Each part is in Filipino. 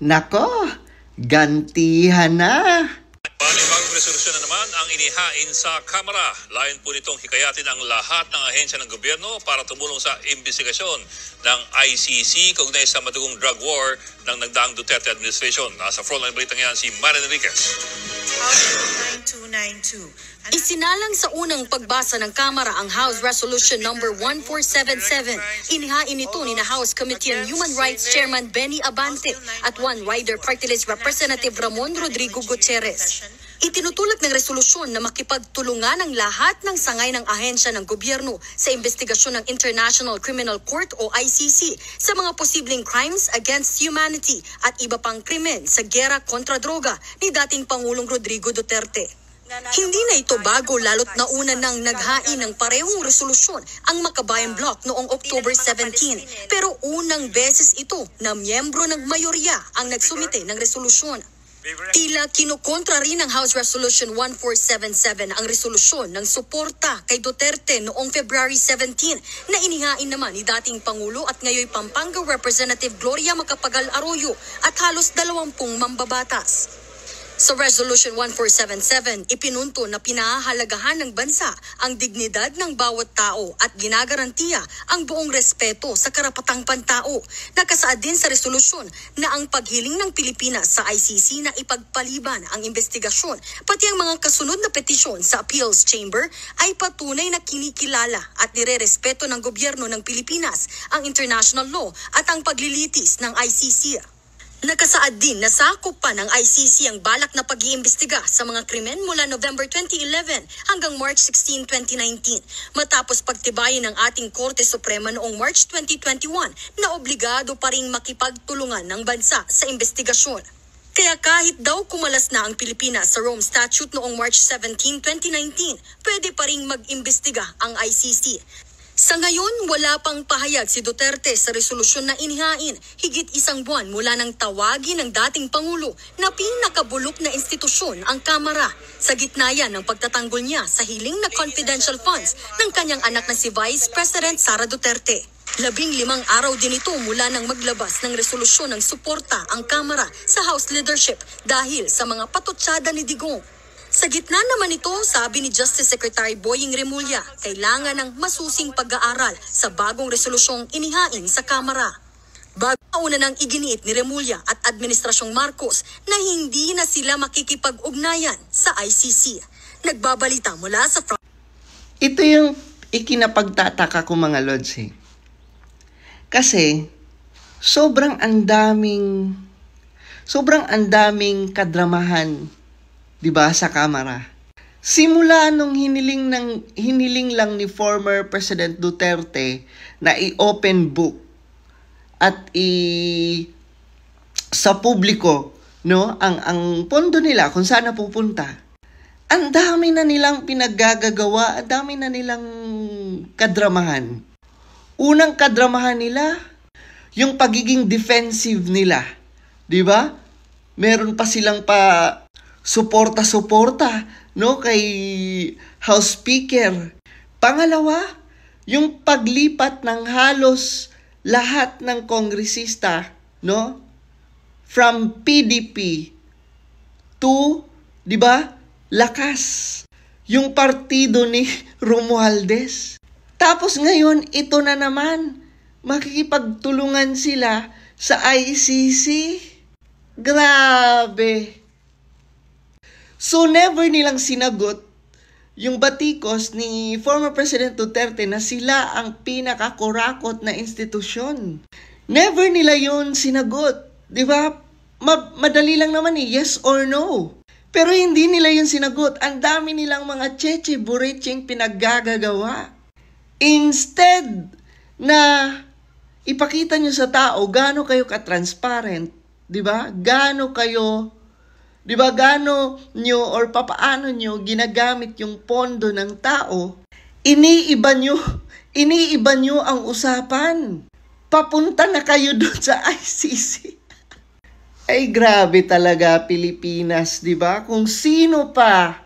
Nako, gantihan na. Panibagong resolusyon na naman ang inihain sa Kamara. Layon po nitong hikayatin ang lahat ng ahensya ng gobyerno para tumulong sa investigasyon ng ICC kaugnay sa madugong drug war ng nagdaang Duterte administration. Nasa frontline balita ngayon si Marin Enriquez. Isinalang sa unang pagbasa ng Kamara ang House Resolution number 1477. Inihain ito ni na House Committee on Human Rights Chairman Benny Abante at One Rider Party List Representative Ramon Rodrigo Gutierrez. Itinutulak ng resolusyon na makipagtulungan ang lahat ng sangay ng ahensya ng gobyerno sa investigasyon ng International Criminal Court o ICC sa mga posibleng crimes against humanity at iba pang krimen sa gera kontra droga ni dating Pangulong Rodrigo Duterte. Hindi na ito bago lalo't nauna nang naghain ng parehong resolusyon ang Makabayan Bloc noong October 17. Pero unang beses ito na miyembro ng mayorya ang nagsumite ng resolusyon. Tila kinukontra rin ng House Resolution 1477 ang resolusyon ng suporta kay Duterte noong February 17 na inihain naman ni dating Pangulo at ngayoy Pampanga Representative Gloria Macapagal Arroyo at halos 20 mambabatas. Sa Resolution 1477, ipinunto na pinahahalagahan ng bansa ang dignidad ng bawat tao at ginagarantiya ang buong respeto sa karapatang pantao. Nakasaad din sa resolusyon na ang paghiling ng Pilipinas sa ICC na ipagpaliban ang investigasyon, pati ang mga kasunod na petisyon sa Appeals Chamber ay patunay na kinikilala at nirerespeto ng gobyerno ng Pilipinas ang international law at ang paglilitis ng ICC. Nakasaad din na sakop pa ng ICC ang balak na pag-iimbestiga sa mga krimen mula November 2011 hanggang March 16, 2019 matapos pagtibayin ng ating Korte Suprema noong March 2021 na obligado pa ring makipagtulungan ng bansa sa investigasyon. Kaya kahit daw kumalas na ang Pilipinas sa Rome Statute noong March 17, 2019, pwede pa ring mag-imbestiga ang ICC. Sa ngayon, wala pang pahayag si Duterte sa resolusyon na inihain higit isang buwan mula nang tawagin ng dating Pangulo na pinakabulok na institusyon ang Kamara sa gitna yan ng pagtatanggol niya sa hiling na confidential funds ng kanyang anak na si Vice President Sara Duterte. 15 araw din ito mula nang maglabas ng resolusyon ng suporta ang Kamara sa House leadership dahil sa mga patutsada ni Digong. Sa gitna naman ito, sabi ni Justice Secretary Boying Remulla, kailangan ng masusing pag-aaral sa bagong resolusyong inihain sa Kamara. Una nang iginiit ni Remulla at Administrasyong Marcos na hindi na sila makikipag-ugnayan sa ICC. Nagbabalita mula sa Ito yung ikinapagtataka ko mga lods eh. Kasi sobrang andaming kadramahan, 'di ba, sa Kamara. Simula nung hiniling lang ni former President Duterte na i-open book at sa publiko, no, ang pondo nila kung saan napupunta. Ang dami na nilang pinaggagawa, ang dami na nilang kadramahan. Unang kadramahan nila, yung pagiging defensive nila, 'di ba? Meron pa silang suporta, no, kay House Speaker. Pangalawa, yung paglipat ng halos lahat ng kongresista, no, from PDP to, 'di ba, Lakas, yung partido ni Romualdez. Tapos ngayon, ito na naman, makikipagtulungan sila sa ICC. Grabe. So never nilang sinagot yung batikos ni former President Duterte na sila ang pinakakurakot na institusyon. Never nila yun sinagot. Di ba? Madali lang naman yes or no. Pero hindi nila yun sinagot. Ang dami nilang mga cheche-burecheng pinaggagawa. Instead na ipakita nyo sa tao gaano kayo ka-transparent, di ba? Gaano nyo or papaano nyo ginagamit yung pondo ng tao, iniiba nyo ang usapan. Papunta na kayo doon sa ICC. Ay grabe talaga Pilipinas, di ba? Kung sino pa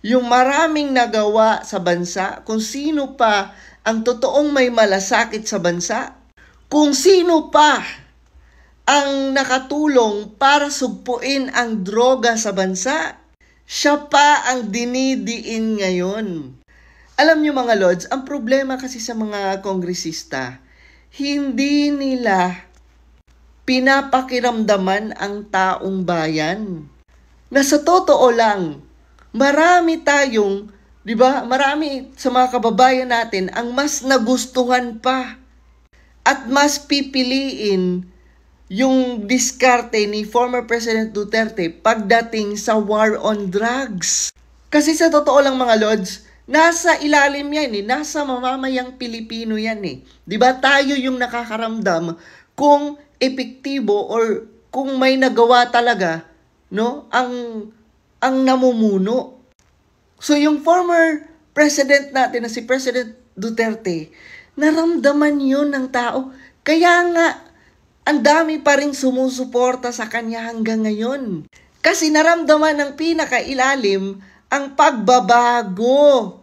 yung maraming nagawa sa bansa, kung sino pa ang totoong may malasakit sa bansa, kung sino pa ang nakatulong para sugpuin ang droga sa bansa. Siya pa ang dinidiin ngayon. Alam niyo mga Lods, ang problema kasi sa mga kongresista, hindi nila pinapakiramdaman ang taong bayan. Na sa totoo lang, marami tayong, di ba, marami sa mga kababayan natin ang mas nagustuhan pa at mas pipiliin yung diskarte ni former President Duterte pagdating sa war on drugs. Kasi sa totoo lang mga Lods, nasa ilalim yan nasa mamamayang Pilipino yan Diba tayo yung nakakaramdam kung epektibo or kung may nagawa talaga ang namumuno. So yung former president natin na si President Duterte, naramdaman yun ng tao. Kaya nga, ang dami pa rin sumusuporta sa kanya hanggang ngayon. Kasi naramdaman ng pinakailalim ang pagbabago